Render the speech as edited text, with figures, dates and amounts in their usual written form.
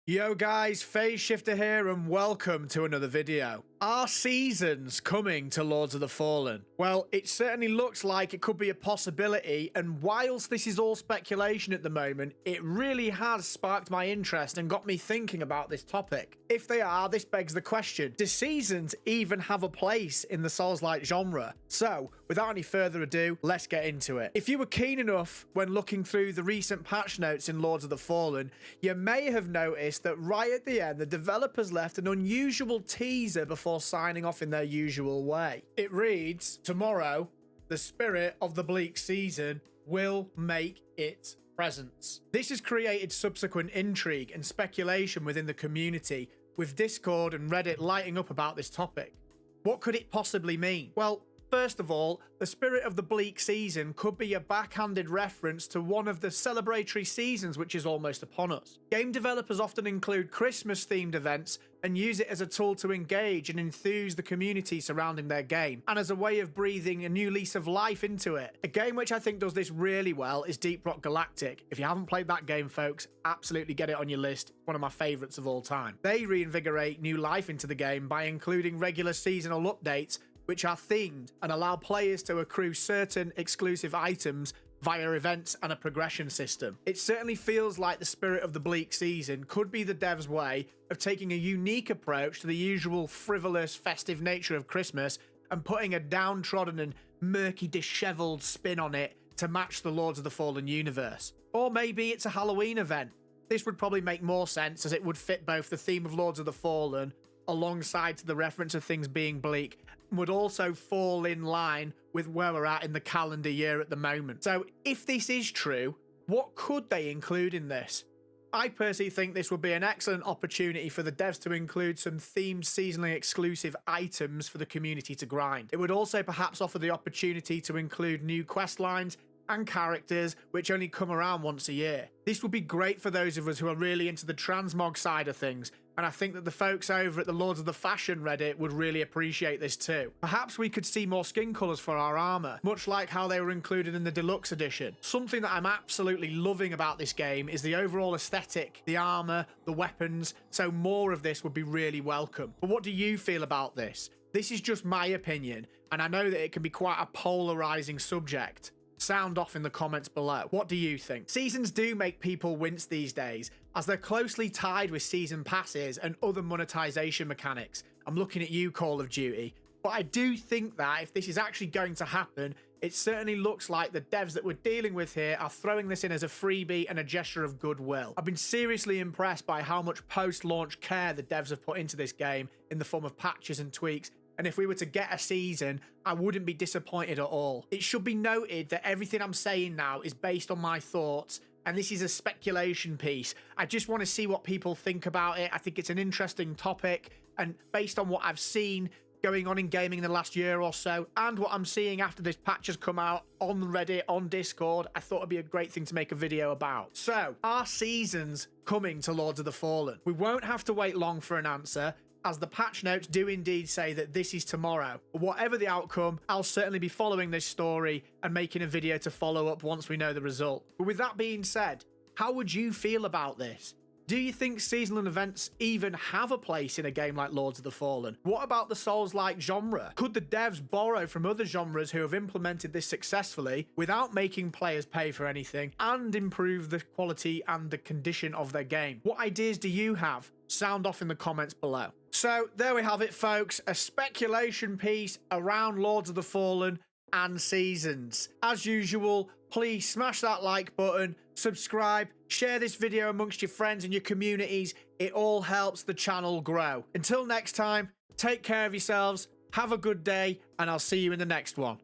Yo guys, Phase Shifter here and welcome to another video. Are seasons coming to Lords of the Fallen? Well, it certainly looks like it could be a possibility, and whilst this is all speculation at the moment, it really has sparked my interest and got me thinking about this topic. If they are, this begs the question, do seasons even have a place in the Souls-like genre? So, without any further ado, let's get into it. If you were keen enough when looking through the recent patch notes in Lords of the Fallen, you may have noticed that right at the end, the developers left an unusual teaser before signing off in their usual way. It reads, "Tomorrow, the spirit of the bleak season will make its presence." This has created subsequent intrigue and speculation within the community, with Discord and Reddit lighting up about this topic. What could it possibly mean? Well, first of all, the spirit of the bleak season could be a backhanded reference to one of the celebratory seasons which is almost upon us. Game developers often include Christmas-themed events and use it as a tool to engage and enthuse the community surrounding their game, and as a way of breathing a new lease of life into it. A game which I think does this really well is Deep Rock Galactic. If you haven't played that game, folks, absolutely get it on your list. One of my favourites of all time. They reinvigorate new life into the game by including regular seasonal updates which are themed and allow players to accrue certain exclusive items via events and a progression system. It certainly feels like the spirit of the bleak season could be the devs' way of taking a unique approach to the usual frivolous, festive nature of Christmas and putting a downtrodden and murky, dishevelled spin on it to match the Lords of the Fallen universe. Or maybe it's a Halloween event. This would probably make more sense, as it would fit both the theme of Lords of the Fallen alongside to the reference of things being bleak, would also fall in line with where we're at in the calendar year at the moment. So if this is true, what could they include in this? I personally think this would be an excellent opportunity for the devs to include some themed seasonally exclusive items for the community to grind. It would also perhaps offer the opportunity to include new quest lines and characters which only come around once a year. This would be great for those of us who are really into the transmog side of things, and I think that the folks over at the Lords of the Fashion Reddit would really appreciate this too. Perhaps we could see more skin colours for our armour, much like how they were included in the deluxe edition. Something that I'm absolutely loving about this game is the overall aesthetic, the armour, the weapons, so more of this would be really welcome. But what do you feel about this? This is just my opinion, and I know that it can be quite a polarising subject. Sound off in the comments below. What do you think? Seasons do make people wince these days, as they're closely tied with season passes and other monetization mechanics. I'm looking at you, Call of Duty. But I do think that if this is actually going to happen, it certainly looks like the devs that we're dealing with here are throwing this in as a freebie and a gesture of goodwill. I've been seriously impressed by how much post-launch care the devs have put into this game in the form of patches and tweaks, and if we were to get a season, I wouldn't be disappointed at all. It should be noted that everything I'm saying now is based on my thoughts, and this is a speculation piece. I just want to see what people think about it. I think it's an interesting topic, and based on what I've seen going on in gaming in the last year or so, and what I'm seeing after this patch has come out on Reddit, on Discord, I thought it'd be a great thing to make a video about. So, are seasons coming to Lords of the Fallen? We won't have to wait long for an answer, as the patch notes do indeed say that this is tomorrow. But whatever the outcome, I'll certainly be following this story and making a video to follow up once we know the result. But with that being said, how would you feel about this? Do you think seasonal events even have a place in a game like Lords of the Fallen? What about the Souls-like genre? Could the devs borrow from other genres who have implemented this successfully without making players pay for anything and improve the quality and the condition of their game? What ideas do you have? Sound off in the comments below. So there we have it, folks. A speculation piece around Lords of the Fallen and seasons. As usual, please smash that like button, subscribe, share this video amongst your friends and your communities. It all helps the channel grow. Until next time, take care of yourselves, have a good day, and I'll see you in the next one.